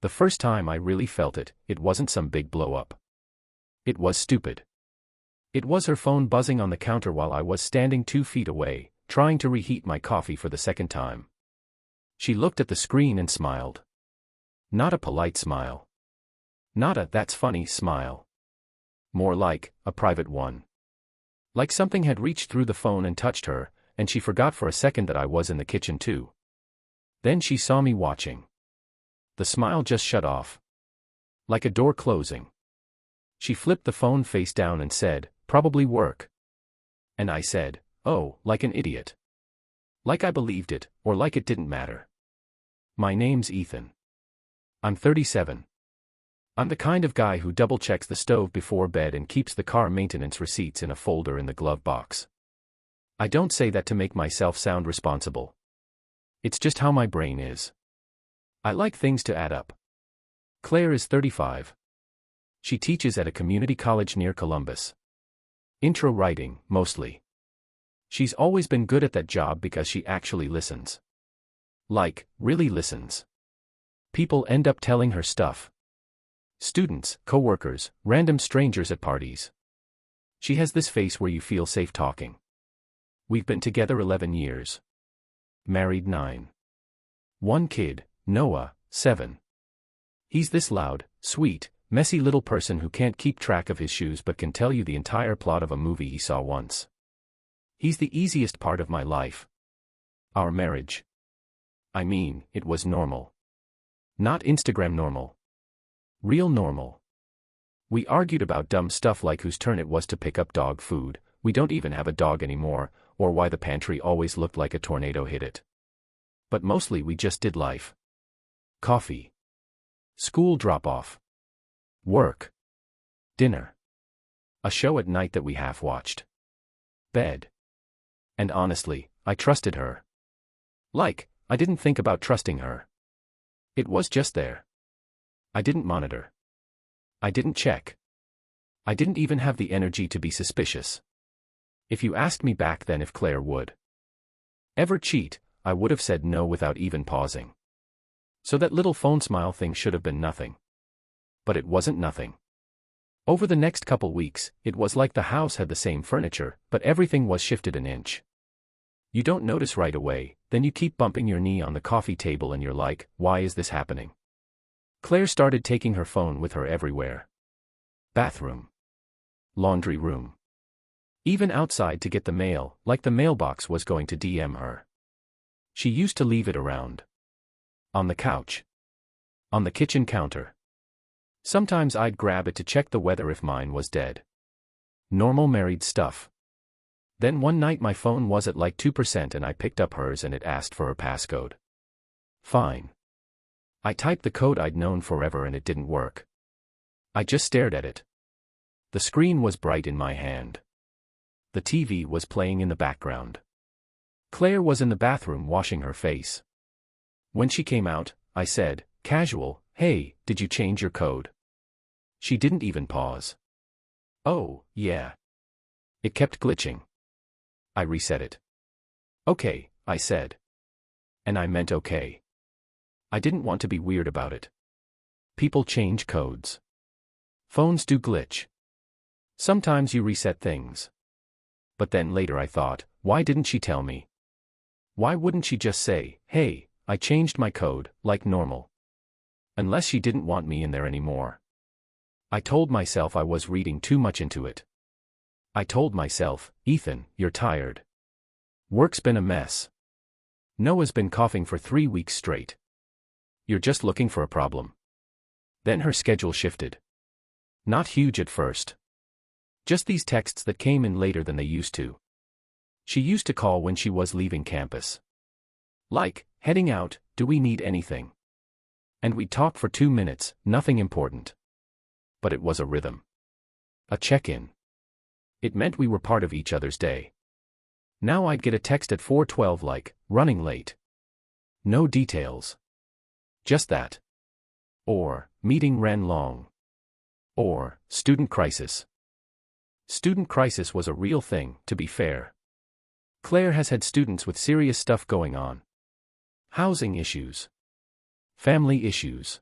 The first time I really felt it, it wasn't some big blow-up. It was stupid. It was her phone buzzing on the counter while I was standing 2 feet away, trying to reheat my coffee for the second time. She looked at the screen and smiled. Not a polite smile. Not a "that's funny" smile. More like a private one. Like something had reached through the phone and touched her, and she forgot for a second that I was in the kitchen too. Then she saw me watching. The smile just shut off. Like a door closing. She flipped the phone face down and said, "Probably work." And I said, "Oh," like an idiot. Like I believed it, or like it didn't matter. My name's Ethan. I'm 37. I'm the kind of guy who double-checks the stove before bed and keeps the car maintenance receipts in a folder in the glove box. I don't say that to make myself sound responsible. It's just how my brain is. I like things to add up. Claire is 35. She teaches at a community college near Columbus. Intro writing, mostly. She's always been good at that job because she actually listens. Like, really listens. People end up telling her stuff. Students, coworkers, random strangers at parties. She has this face where you feel safe talking. We've been together 11 years. Married 9. One kid, Noah, 7. He's this loud, sweet, messy little person who can't keep track of his shoes but can tell you the entire plot of a movie he saw once. He's the easiest part of my life. Our marriage. I mean, it was normal. Not Instagram normal. Real normal. We argued about dumb stuff like whose turn it was to pick up dog food, we don't even have a dog anymore, or why the pantry always looked like a tornado hit it. But mostly we just did life. Coffee. School drop-off. Work. Dinner. A show at night that we half-watched. Bed. And honestly, I trusted her. Like, I didn't think about trusting her. It was just there. I didn't monitor. I didn't check. I didn't even have the energy to be suspicious. If you asked me back then if Claire would ever cheat, I would have said no without even pausing. So that little phone smile thing should have been nothing. But it wasn't nothing. Over the next couple weeks, it was like the house had the same furniture, but everything was shifted an inch. You don't notice right away, then you keep bumping your knee on the coffee table and you're like, why is this happening? Claire started taking her phone with her everywhere. Bathroom. Laundry room. Even outside to get the mail, like the mailbox was going to DM her. She used to leave it around. On the couch. On the kitchen counter. Sometimes I'd grab it to check the weather if mine was dead. Normal married stuff. Then one night my phone was at like 2% and I picked up hers and it asked for her passcode. Fine. I typed the code I'd known forever and it didn't work. I just stared at it. The screen was bright in my hand. The TV was playing in the background. Claire was in the bathroom washing her face. When she came out, I said, casual, "Hey, did you change your code?" She didn't even pause. "Oh, yeah." It kept glitching. I reset it. "Okay," I said. And I meant okay. I didn't want to be weird about it. People change codes. Phones do glitch. Sometimes you reset things. But then later I thought, why didn't she tell me? Why wouldn't she just say, "Hey, I changed my code," like normal? Unless she didn't want me in there anymore. I told myself I was reading too much into it. I told myself, "Ethan, you're tired. Work's been a mess. Noah's been coughing for 3 weeks straight. You're just looking for a problem." Then her schedule shifted. Not huge at first. Just these texts that came in later than they used to. She used to call when she was leaving campus. Like, heading out, "Do we need anything?" And we'd talk for 2 minutes, nothing important. But it was a rhythm. A check-in. It meant we were part of each other's day. Now I'd get a text at 4:12 like, "Running late." No details. Just that. Or, "Meeting ran long." Or, "Student crisis." Student crisis was a real thing, to be fair. Claire has had students with serious stuff going on. Housing issues. Family issues.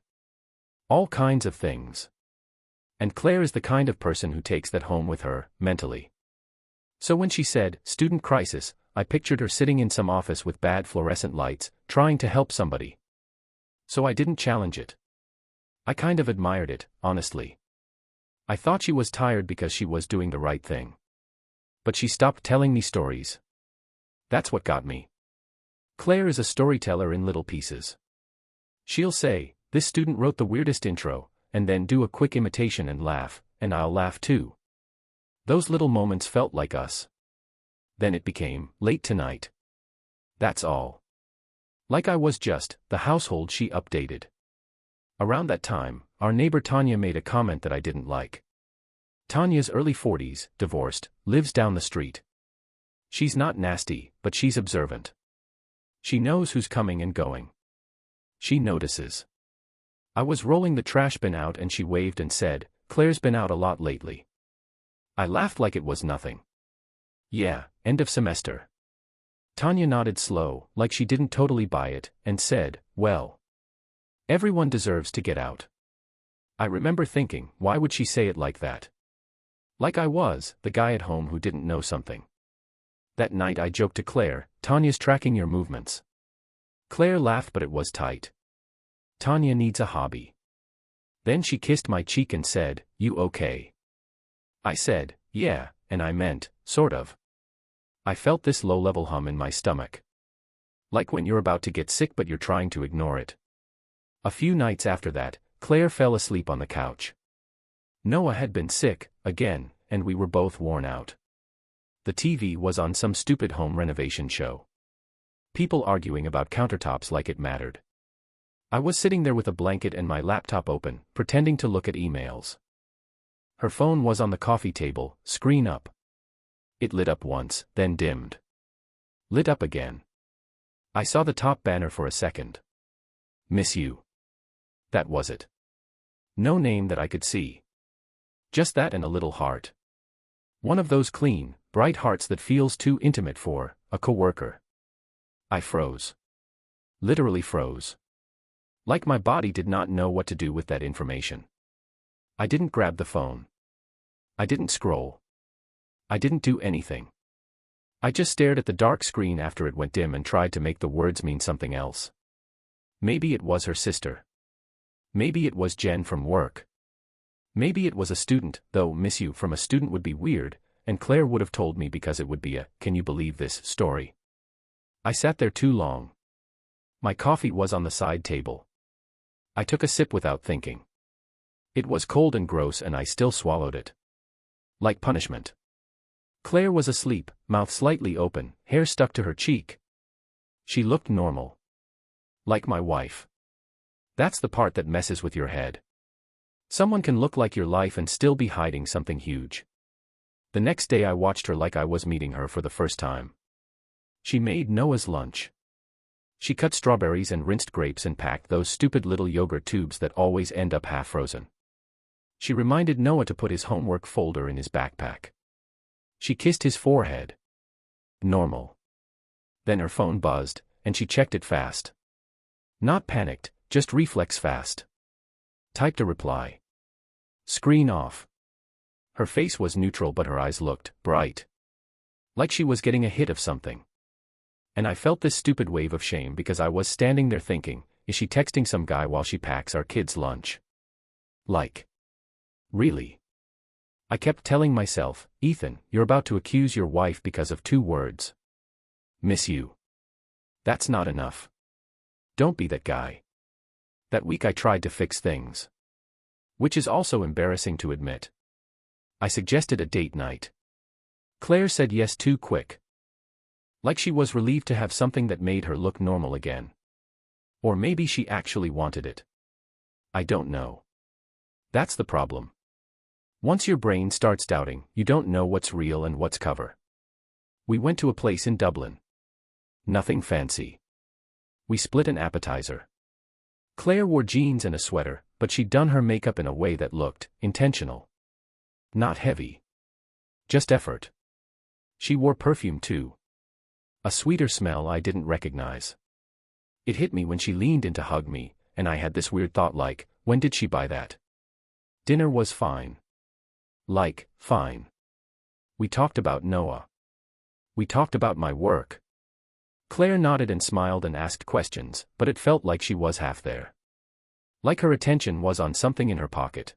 All kinds of things. And Claire is the kind of person who takes that home with her, mentally. So when she said, student crisis, I pictured her sitting in some office with bad fluorescent lights, trying to help somebody. So I didn't challenge it. I kind of admired it, honestly. I thought she was tired because she was doing the right thing. But she stopped telling me stories. That's what got me. Claire is a storyteller in little pieces. She'll say, this student wrote the weirdest intro, and then do a quick imitation and laugh, and I'll laugh too. Those little moments felt like us. Then it became, late tonight. That's all. Like I was just, the household she updated. Around that time, our neighbor Tanya made a comment that I didn't like. Tanya's early 40s, divorced, lives down the street. She's not nasty, but she's observant. She knows who's coming and going. She notices. I was rolling the trash bin out and she waved and said, Claire's been out a lot lately. I laughed like it was nothing. Yeah, end of semester. Tanya nodded slow, like she didn't totally buy it, and said, well. Everyone deserves to get out. I remember thinking, why would she say it like that? Like I was, the guy at home who didn't know something. That night I joked to Claire, Tanya's tracking your movements. Claire laughed but it was tight. Tanya needs a hobby. Then she kissed my cheek and said, you okay? I said, yeah, and I meant, sort of. I felt this low-level hum in my stomach. Like when you're about to get sick but you're trying to ignore it. A few nights after that, Claire fell asleep on the couch. Noah had been sick, again, and we were both worn out. The TV was on some stupid home renovation show. People arguing about countertops like it mattered. I was sitting there with a blanket and my laptop open, pretending to look at emails. Her phone was on the coffee table, screen up. It lit up once, then dimmed. Lit up again. I saw the top banner for a second. Miss you. That was it. No name that I could see. Just that and a little heart. One of those clean, bright hearts that feels too intimate for a coworker. I froze. Literally froze. Like my body did not know what to do with that information. I didn't grab the phone. I didn't scroll. I didn't do anything. I just stared at the dark screen after it went dim and tried to make the words mean something else. Maybe it was her sister. Maybe it was Jen from work. Maybe it was a student, though miss you from a student would be weird, and Claire would have told me because it would be a, can you believe this, story. I sat there too long. My coffee was on the side table. I took a sip without thinking. It was cold and gross and I still swallowed it. Like punishment. Claire was asleep, mouth slightly open, hair stuck to her cheek. She looked normal. Like my wife. That's the part that messes with your head. Someone can look like your life and still be hiding something huge. The next day I watched her like I was meeting her for the first time. She made Noah's lunch. She cut strawberries and rinsed grapes and packed those stupid little yogurt tubes that always end up half frozen. She reminded Noah to put his homework folder in his backpack. She kissed his forehead. Normal. Then her phone buzzed, and she checked it fast. Not panicked, just reflex fast. Typed a reply. Screen off. Her face was neutral but her eyes looked bright. Like she was getting a hit of something. And I felt this stupid wave of shame because I was standing there thinking, is she texting some guy while she packs our kids' lunch? Like. Really? I kept telling myself, Ethan, you're about to accuse your wife because of 2 words. Miss you. That's not enough. Don't be that guy. That week I tried to fix things. Which is also embarrassing to admit. I suggested a date night. Claire said yes too quick. Like she was relieved to have something that made her look normal again. Or maybe she actually wanted it. I don't know. That's the problem. Once your brain starts doubting, you don't know what's real and what's cover. We went to a place in Dublin. Nothing fancy. We split an appetizer. Claire wore jeans and a sweater, but she'd done her makeup in a way that looked intentional. Not heavy. Just effort. She wore perfume too. A sweeter smell I didn't recognize. It hit me when she leaned in to hug me, and I had this weird thought like, When did she buy that? Dinner was fine. Like, fine. We talked about Noah. We talked about my work. Claire nodded and smiled and asked questions, but it felt like she was half there. Like her attention was on something in her pocket.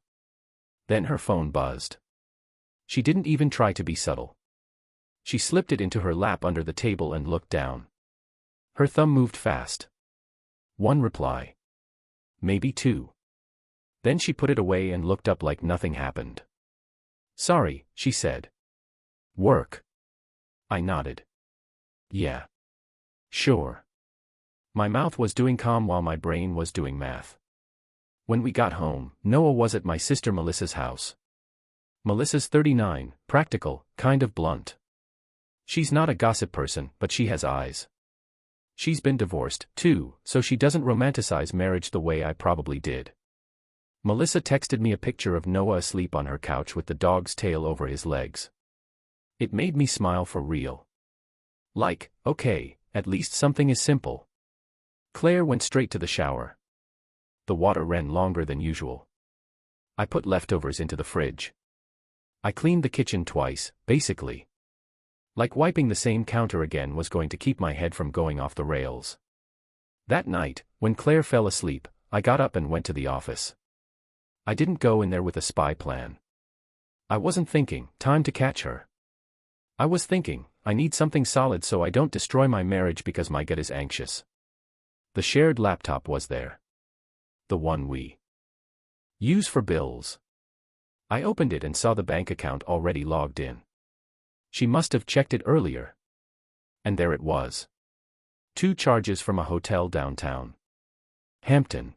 Then her phone buzzed. She didn't even try to be subtle. She slipped it into her lap under the table and looked down. Her thumb moved fast. One reply. Maybe two. Then she put it away and looked up like nothing happened. Sorry, she said. Work. I nodded. Yeah. Sure. My mouth was doing calm while my brain was doing math. When we got home, Noah was at my sister Melissa's house. Melissa's 39, practical, kind of blunt. She's not a gossip person, but she has eyes. She's been divorced, too, so she doesn't romanticize marriage the way I probably did. Melissa texted me a picture of Noah asleep on her couch with the dog's tail over his legs. It made me smile for real. Like, okay, at least something is simple. Claire went straight to the shower. The water ran longer than usual. I put leftovers into the fridge. I cleaned the kitchen twice, basically. Like wiping the same counter again was going to keep my head from going off the rails. That night, when Claire fell asleep, I got up and went to the office. I didn't go in there with a spy plan. I wasn't thinking, time to catch her. I was thinking, I need something solid so I don't destroy my marriage because my gut is anxious. The shared laptop was there. The one we use for bills. I opened it and saw the bank account already logged in. She must have checked it earlier. And there it was. 2 charges from a hotel downtown. Hampton.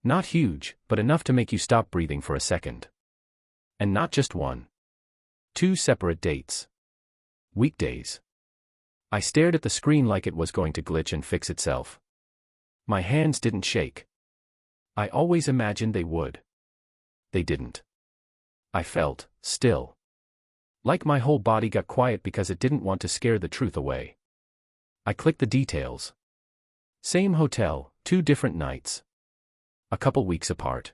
Not huge, but enough to make you stop breathing for a second. And not just one. 2 separate dates. Weekdays. I stared at the screen like it was going to glitch and fix itself. My hands didn't shake. I always imagined they would. They didn't. I felt still. Like my whole body got quiet because it didn't want to scare the truth away. I clicked the details. Same hotel, 2 different nights. A couple weeks apart.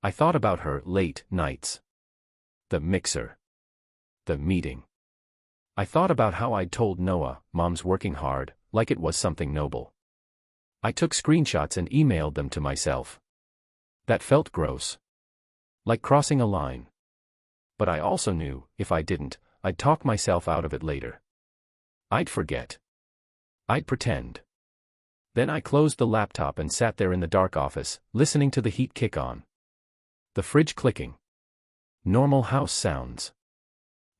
I thought about her late nights. The mixer. The meeting. I thought about how I'd told Noah, Mom's working hard, like it was something noble. I took screenshots and emailed them to myself. That felt gross. Like crossing a line. But I also knew, if I didn't, I'd talk myself out of it later. I'd forget. I'd pretend. Then I closed the laptop and sat there in the dark office, listening to the heat kick on. The fridge clicking. Normal house sounds.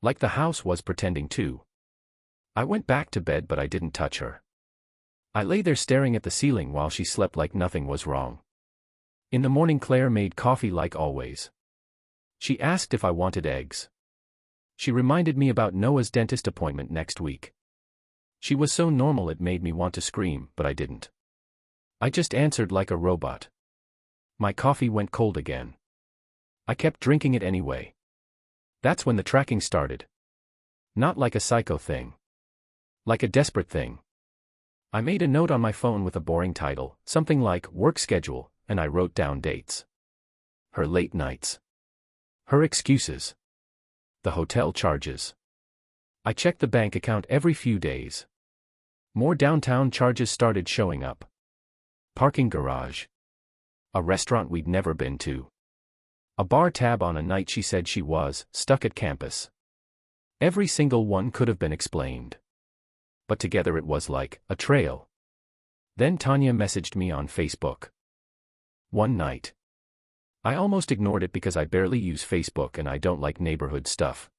Like the house was pretending too. I went back to bed but I didn't touch her. I lay there staring at the ceiling while she slept like nothing was wrong. In the morning Claire made coffee like always. She asked if I wanted eggs. She reminded me about Noah's dentist appointment next week. She was so normal it made me want to scream, but I didn't. I just answered like a robot. My coffee went cold again. I kept drinking it anyway. That's when the tracking started. Not like a psycho thing. Like a desperate thing. I made a note on my phone with a boring title, something like work schedule, and I wrote down dates. Her late nights. Her excuses. The hotel charges. I checked the bank account every few days. More downtown charges started showing up. Parking garage. A restaurant we'd never been to. A bar tab on a night she said she was stuck at campus. Every single one could have been explained. But together it was like a trail. Then Tanya messaged me on Facebook. One night. I almost ignored it because I barely use Facebook and I don't like neighborhood stuff.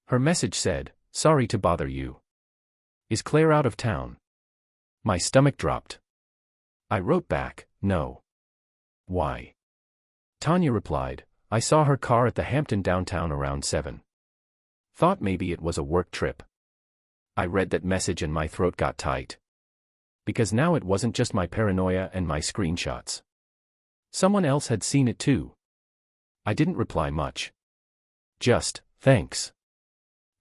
Her message said, "Sorry to bother you. Is Claire out of town?" My stomach dropped. I wrote back, "No." Why? Tanya replied, "I saw her car at the Hampton downtown around 7. Thought maybe it was a work trip." I read that message and my throat got tight. Because now it wasn't just my paranoia and my screenshots. Someone else had seen it too. I didn't reply much. Just, thanks.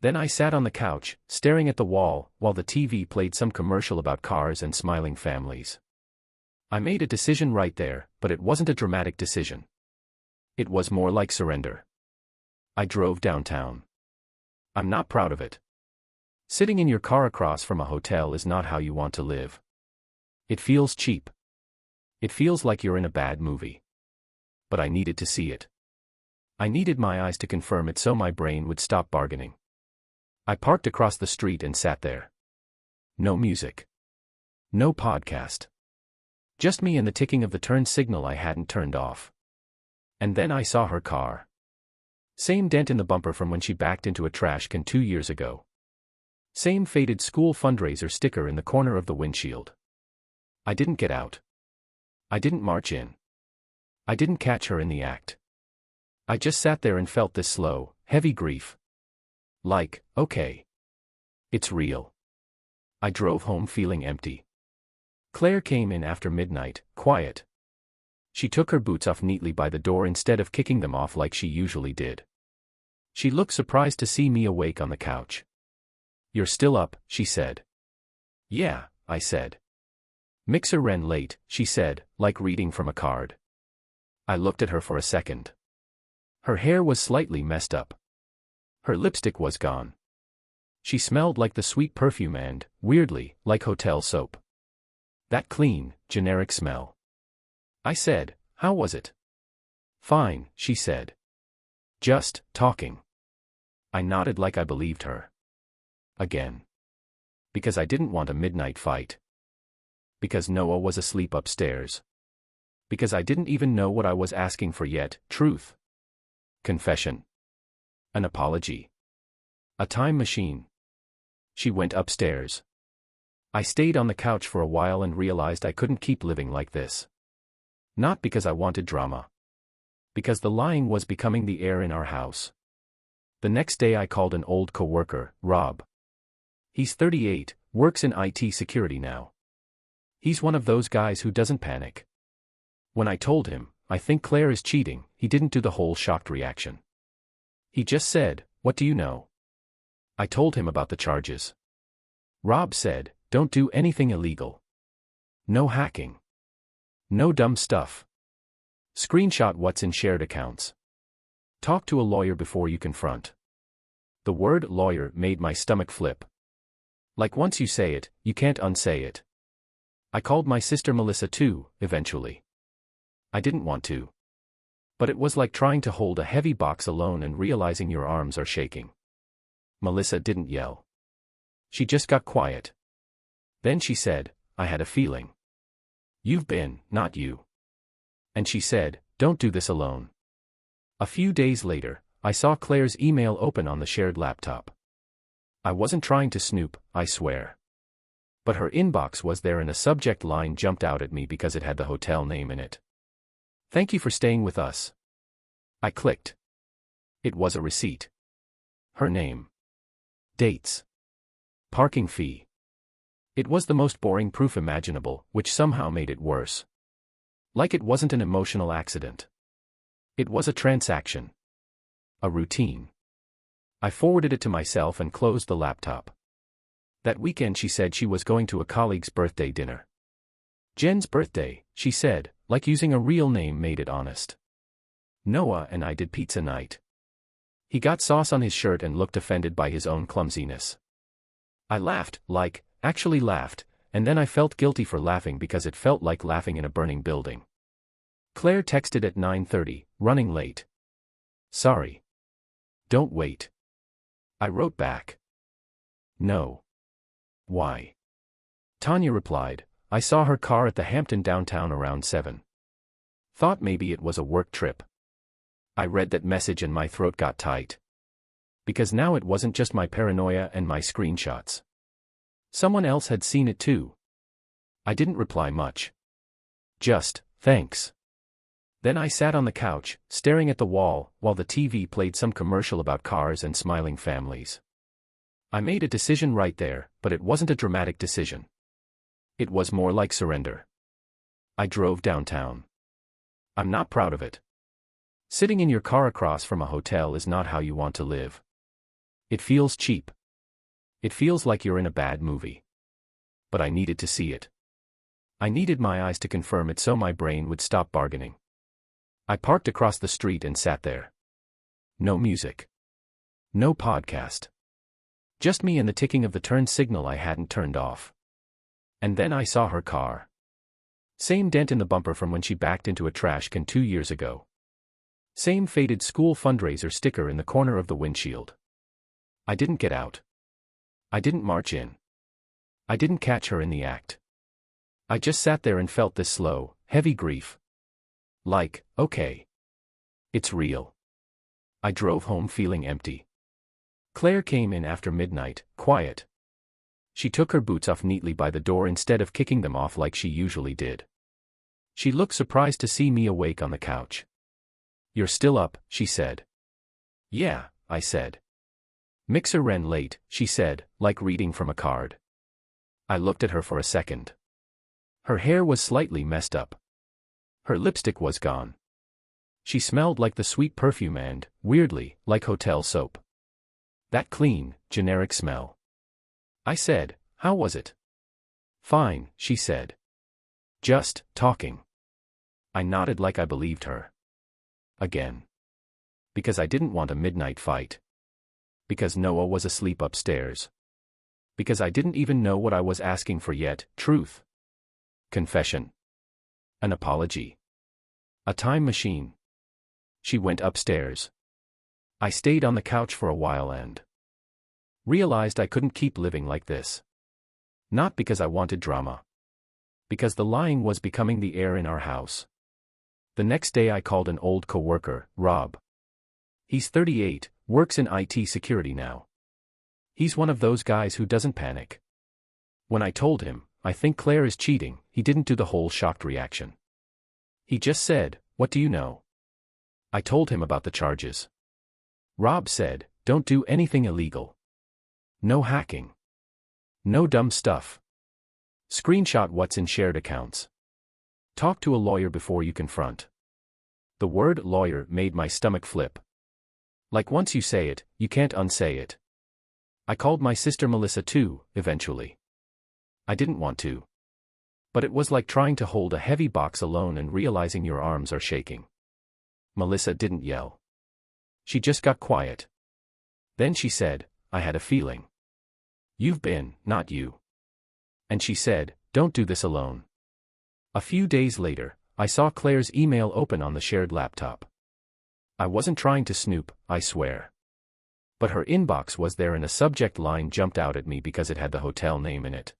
Then I sat on the couch, staring at the wall, while the TV played some commercial about cars and smiling families. I made a decision right there, but it wasn't a dramatic decision. It was more like surrender. I drove downtown. I'm not proud of it. Sitting in your car across from a hotel is not how you want to live. It feels cheap. It feels like you're in a bad movie. But I needed to see it. I needed my eyes to confirm it so my brain would stop bargaining. I parked across the street and sat there. No music. No podcast. Just me and the ticking of the turn signal I hadn't turned off. And then I saw her car. Same dent in the bumper from when she backed into a trash can 2 years ago. Same faded school fundraiser sticker in the corner of the windshield. I didn't get out. I didn't march in. I didn't catch her in the act. I just sat there and felt this slow, heavy grief. Like, okay. It's real. I drove home feeling empty. Claire came in after midnight, quiet. She took her boots off neatly by the door instead of kicking them off like she usually did. She looked surprised to see me awake on the couch. "You're still up," she said. "Yeah," I said. "Mixer ran late," she said, like reading from a card. I looked at her for a second. Her hair was slightly messed up. Her lipstick was gone. She smelled like the sweet perfume and, weirdly, like hotel soap. That clean, generic smell. I said, "How was it?" "Fine," she said. "Just talking." I nodded like I believed her. Again. Because I didn't want a midnight fight. Because Noah was asleep upstairs. Because I didn't even know what I was asking for yet, truth. Confession. An apology. A time machine. She went upstairs. I stayed on the couch for a while and realized I couldn't keep living like this. Not because I wanted drama. Because the lying was becoming the air in our house. The next day I called an old coworker, Rob. He's 38, works in IT security now. He's one of those guys who doesn't panic. When I told him, "I think Claire is cheating," he didn't do the whole shocked reaction. He just said, "What do you know?" I told him about the charges. Rob said, "Don't do anything illegal. No hacking. No dumb stuff. Screenshot what's in shared accounts. Talk to a lawyer before you confront." The word lawyer made my stomach flip. Like once you say it, you can't unsay it. I called my sister Melissa too, eventually. I didn't want to. But it was like trying to hold a heavy box alone and realizing your arms are shaking. Melissa didn't yell. She just got quiet. Then she said, "I had a feeling. You've been, not you." And she said, "Don't do this alone." A few days later, I saw Claire's email open on the shared laptop. I wasn't trying to snoop, I swear. But her inbox was there and a subject line jumped out at me because it had the hotel name in it. "Thank you for staying with us." I clicked. It was a receipt. Her name. Dates. Parking fee. It was the most boring proof imaginable, which somehow made it worse. Like it wasn't an emotional accident. It was a transaction. A routine. I forwarded it to myself and closed the laptop. That weekend she said she was going to a colleague's birthday dinner. "Jen's birthday," she said, like using a real name made it honest. Noah and I did pizza night. He got sauce on his shirt and looked offended by his own clumsiness. I laughed, actually laughed, and then I felt guilty for laughing because it felt like laughing in a burning building. Claire texted at 9:30, "Running late. Sorry. Don't wait." I wrote back. "No. Why?" Tanya replied, "I saw her car at the Hampton downtown around 7. Thought maybe it was a work trip." I read that message and my throat got tight. Because now it wasn't just my paranoia and my screenshots. Someone else had seen it too. I didn't reply much. Just, "Thanks." Then I sat on the couch, staring at the wall, while the TV played some commercial about cars and smiling families. I made a decision right there, but it wasn't a dramatic decision. It was more like surrender. I drove downtown. I'm not proud of it. Sitting in your car across from a hotel is not how you want to live. It feels cheap. It feels like you're in a bad movie. But I needed to see it. I needed my eyes to confirm it so my brain would stop bargaining. I parked across the street and sat there. No music. No podcast. Just me and the ticking of the turn signal I hadn't turned off. And then I saw her car. Same dent in the bumper from when she backed into a trash can 2 years ago. Same faded school fundraiser sticker in the corner of the windshield. I didn't get out. I didn't march in. I didn't catch her in the act. I just sat there and felt this slow, heavy grief. Like, okay. It's real. I drove home feeling empty. Claire came in after midnight, quiet. She took her boots off neatly by the door instead of kicking them off like she usually did. She looked surprised to see me awake on the couch. "You're still up," she said. "Yeah," I said. "Mixer ran late," she said, like reading from a card. I looked at her for a second. Her hair was slightly messed up. Her lipstick was gone. She smelled like the sweet perfume and, weirdly, like hotel soap. That clean, generic smell. I said, "How was it?" "Fine," she said. "Just talking." I nodded like I believed her. Again. Because I didn't want a midnight fight. Because Noah was asleep upstairs. Because I didn't even know what I was asking for yet, truth. Confession. An apology. A time machine. She went upstairs. I stayed on the couch for a while and realized I couldn't keep living like this. Not because I wanted drama. Because the lying was becoming the air in our house. The next day I called an old coworker, Rob. He's 38, works in IT security now. He's one of those guys who doesn't panic. When I told him, "I think Claire is cheating," he didn't do the whole shocked reaction. He just said, "What do you know?" I told him about the charges. Rob said, "Don't do anything illegal. No hacking. No dumb stuff. Screenshot what's in shared accounts. Talk to a lawyer before you confront." The word lawyer made my stomach flip. Like once you say it, you can't unsay it. I called my sister Melissa too, eventually. I didn't want to. But it was like trying to hold a heavy box alone and realizing your arms are shaking. Melissa didn't yell. She just got quiet. Then she said, "I had a feeling. You've been, not you." And she said, "Don't do this alone." A few days later, I saw Claire's email open on the shared laptop. I wasn't trying to snoop, I swear. But her inbox was there and a subject line jumped out at me because it had the hotel name in it.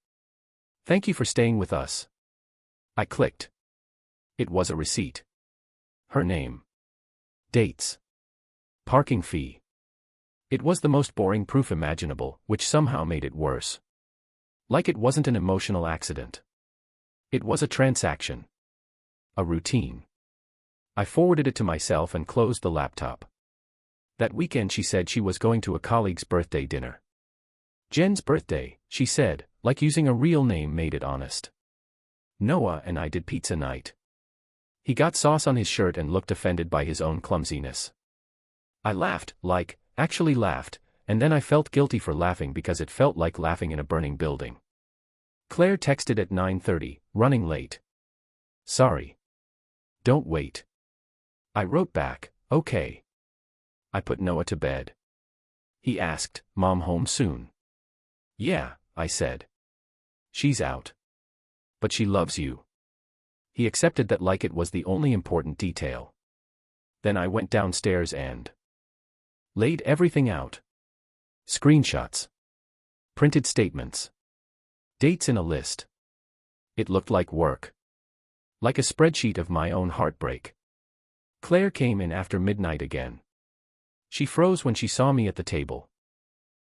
"Thank you for staying with us." I clicked. It was a receipt. Her name. Dates. Parking fee. It was the most boring proof imaginable, which somehow made it worse. Like it wasn't an emotional accident. It was a transaction. A routine. I forwarded it to myself and closed the laptop. That weekend she said she was going to a colleague's birthday dinner. Jen's birthday, she said, like using a real name made it honest. Noah and I did pizza night. He got sauce on his shirt and looked offended by his own clumsiness. I laughed, actually laughed, and then I felt guilty for laughing because it felt like laughing in a burning building. Claire texted at 9:30, running late. "Sorry. Don't wait." I wrote back, "Okay." I put Noah to bed. He asked, "Mom home soon?" "Yeah," I said. "She's out. But she loves you." He accepted that like it was the only important detail. Then I went downstairs and laid everything out. Screenshots. Printed statements. Dates in a list. It looked like work. Like a spreadsheet of my own heartbreak. Claire came in after midnight again. She froze when she saw me at the table.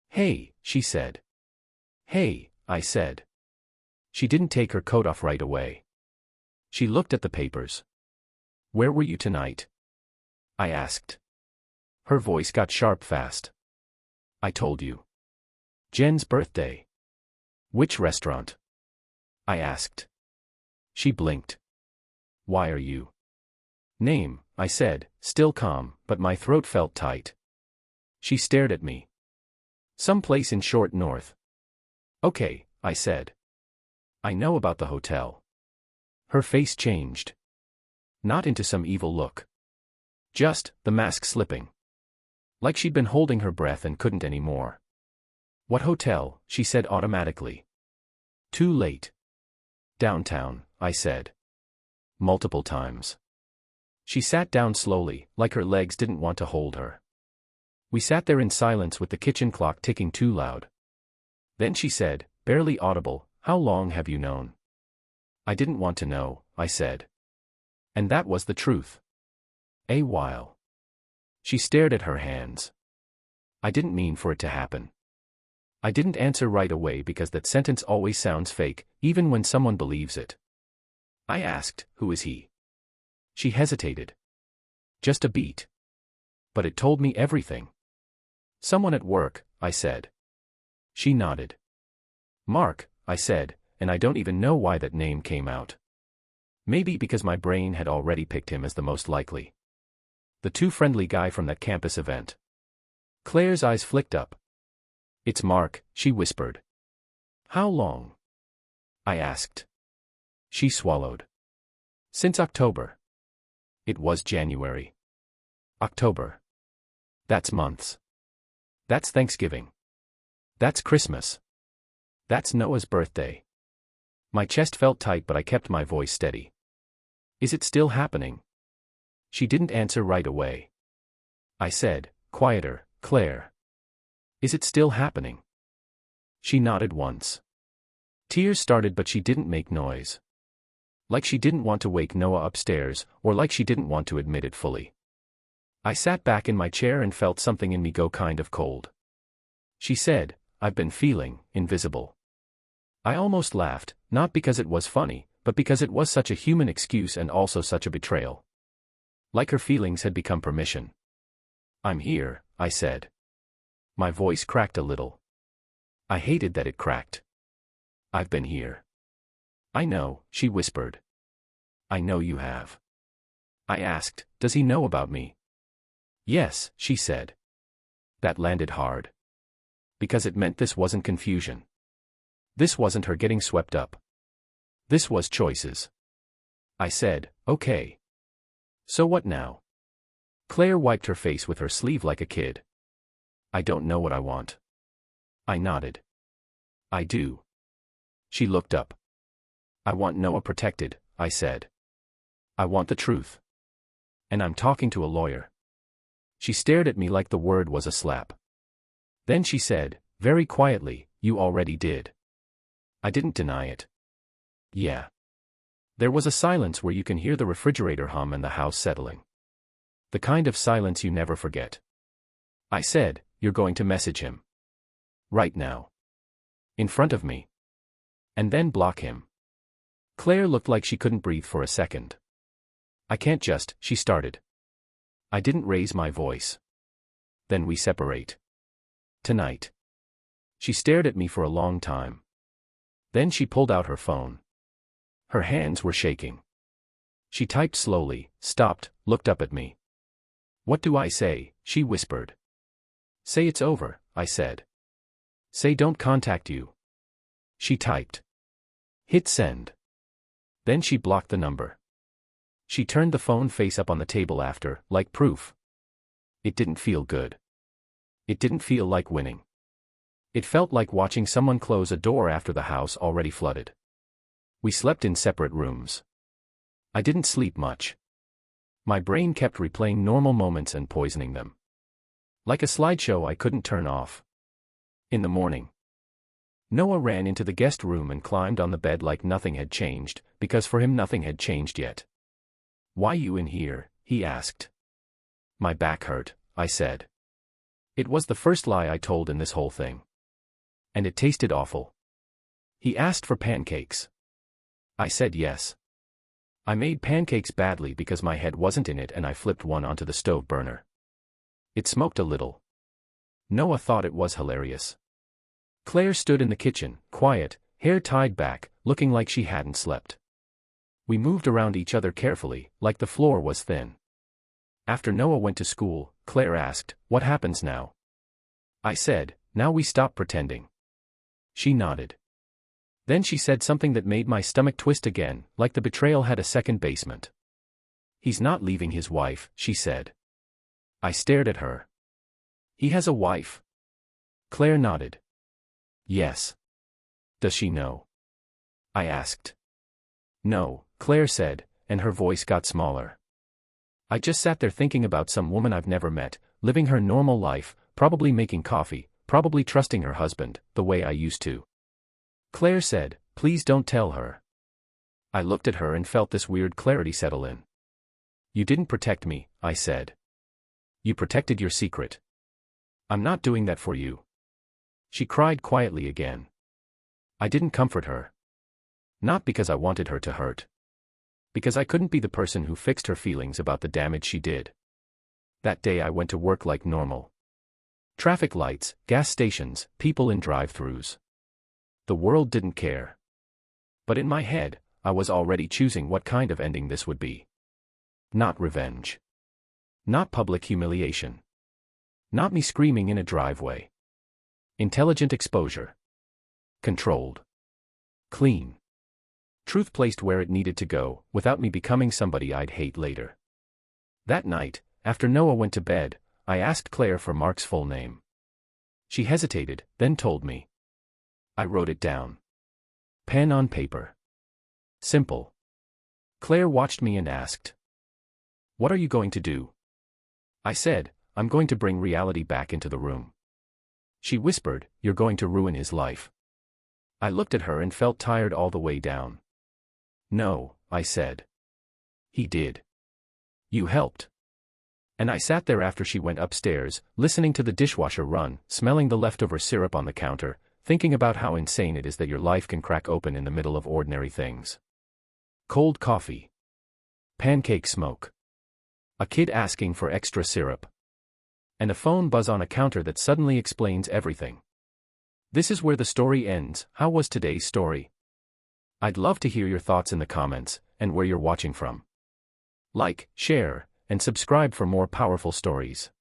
"Hey," she said. "Hey," I said. She didn't take her coat off right away. She looked at the papers. "Where were you tonight?" I asked. Her voice got sharp fast. "I told you. Jen's birthday." "Which restaurant?" I asked. She blinked. "Why are you?" "Name," I said, still calm, but my throat felt tight. She stared at me. "Someplace in Short North." "Okay," I said. "I know about the hotel." Her face changed. Not into some evil look. Just, the mask slipping. Like she'd been holding her breath and couldn't anymore. "What hotel?" she said automatically. "Too late." "Downtown," I said. Multiple times. She sat down slowly, like her legs didn't want to hold her. We sat there in silence with the kitchen clock ticking too loud. Then she said, barely audible, "How long have you known?" "I didn't want to know," I said. And that was the truth. "A while." She stared at her hands. "I didn't mean for it to happen." I didn't answer right away because that sentence always sounds fake, even when someone believes it. I asked, "Who is he?" She hesitated. Just a beat. But it told me everything. "Someone at work," I said. She nodded. "Mark," I said, and I don't even know why that name came out. Maybe because my brain had already picked him as the most likely. The too friendly guy from that campus event. Claire's eyes flicked up. "It's Mark," she whispered. "How long?" I asked. She swallowed. "Since October." It was January. October. That's months. That's Thanksgiving. That's Christmas. That's Noah's birthday. My chest felt tight, but I kept my voice steady. "Is it still happening?" She didn't answer right away. I said, quieter, "Claire. Is it still happening?" She nodded once. Tears started, but she didn't make noise. Like she didn't want to wake Noah upstairs, or like she didn't want to admit it fully. I sat back in my chair and felt something in me go kind of cold. She said, "I've been feeling invisible." I almost laughed, not because it was funny, but because it was such a human excuse and also such a betrayal. Like her feelings had become permission. "I'm here," I said. My voice cracked a little. I hated that it cracked. "I've been here." "I know," she whispered. "I know you have." I asked, "Does he know about me?" "Yes," she said. That landed hard. Because it meant this wasn't confusion. This wasn't her getting swept up. This was choices. I said, "Okay. So what now?" Claire wiped her face with her sleeve like a kid. "I don't know what I want." I nodded. "I do." She looked up. "I want Noah protected," I said. "I want the truth. And I'm talking to a lawyer." She stared at me like the word was a slap. Then she said, very quietly, "You already did." I didn't deny it. "Yeah." There was a silence where you can hear the refrigerator hum and the house settling. The kind of silence you never forget. I said, "You're going to message him. Right now. In front of me. And then block him." Claire looked like she couldn't breathe for a second. "I can't just," she started. I didn't raise my voice. "Then we separate. Tonight." She stared at me for a long time. Then she pulled out her phone. Her hands were shaking. She typed slowly, stopped, looked up at me. "What do I say?" she whispered. "Say it's over," I said. "Say don't contact you." She typed. Hit send. Then she blocked the number. She turned the phone face up on the table after, like proof. It didn't feel good. It didn't feel like winning. It felt like watching someone close a door after the house already flooded. We slept in separate rooms. I didn't sleep much. My brain kept replaying normal moments and poisoning them. Like a slideshow I couldn't turn off. In the morning, Noah ran into the guest room and climbed on the bed like nothing had changed, because for him nothing had changed yet. "Why you in here?" he asked. "My back hurt," I said. It was the first lie I told in this whole thing. And it tasted awful. He asked for pancakes. I said yes. I made pancakes badly because my head wasn't in it and I flipped one onto the stove burner. It smoked a little. Noah thought it was hilarious. Claire stood in the kitchen, quiet, hair tied back, looking like she hadn't slept. We moved around each other carefully, like the floor was thin. After Noah went to school, Claire asked, "What happens now?" I said, "Now we stop pretending." She nodded. Then she said something that made my stomach twist again, like the betrayal had a second basement. "He's not leaving his wife," she said. I stared at her. "He has a wife." Claire nodded. "Yes." "Does she know?" I asked. "No," Claire said, and her voice got smaller. "I just sat there thinking about some woman I've never met, living her normal life, probably making coffee, probably trusting her husband, the way I used to." Claire said, "Please don't tell her." I looked at her and felt this weird clarity settle in. "You didn't protect me," I said. "You protected your secret. I'm not doing that for you." She cried quietly again. I didn't comfort her. Not because I wanted her to hurt. Because I couldn't be the person who fixed her feelings about the damage she did. That day I went to work like normal. Traffic lights, gas stations, people in drive-thrus. The world didn't care. But in my head, I was already choosing what kind of ending this would be. Not revenge. Not public humiliation. Not me screaming in a driveway. Intelligent exposure. Controlled. Clean. Truth placed where it needed to go, without me becoming somebody I'd hate later. That night, after Noah went to bed, I asked Claire for Mark's full name. She hesitated, then told me. I wrote it down. Pen on paper. Simple. Claire watched me and asked, "What are you going to do?" I said, "I'm going to bring reality back into the room." She whispered, "You're going to ruin his life." I looked at her and felt tired all the way down. "No," I said. "He did. You helped." And I sat there after she went upstairs, listening to the dishwasher run, smelling the leftover syrup on the counter, thinking about how insane it is that your life can crack open in the middle of ordinary things. Cold coffee. Pancake smoke. A kid asking for extra syrup. And a phone buzz on a counter that suddenly explains everything. This is where the story ends. How was today's story? I'd love to hear your thoughts in the comments, and where you're watching from. Like, share, and subscribe for more powerful stories.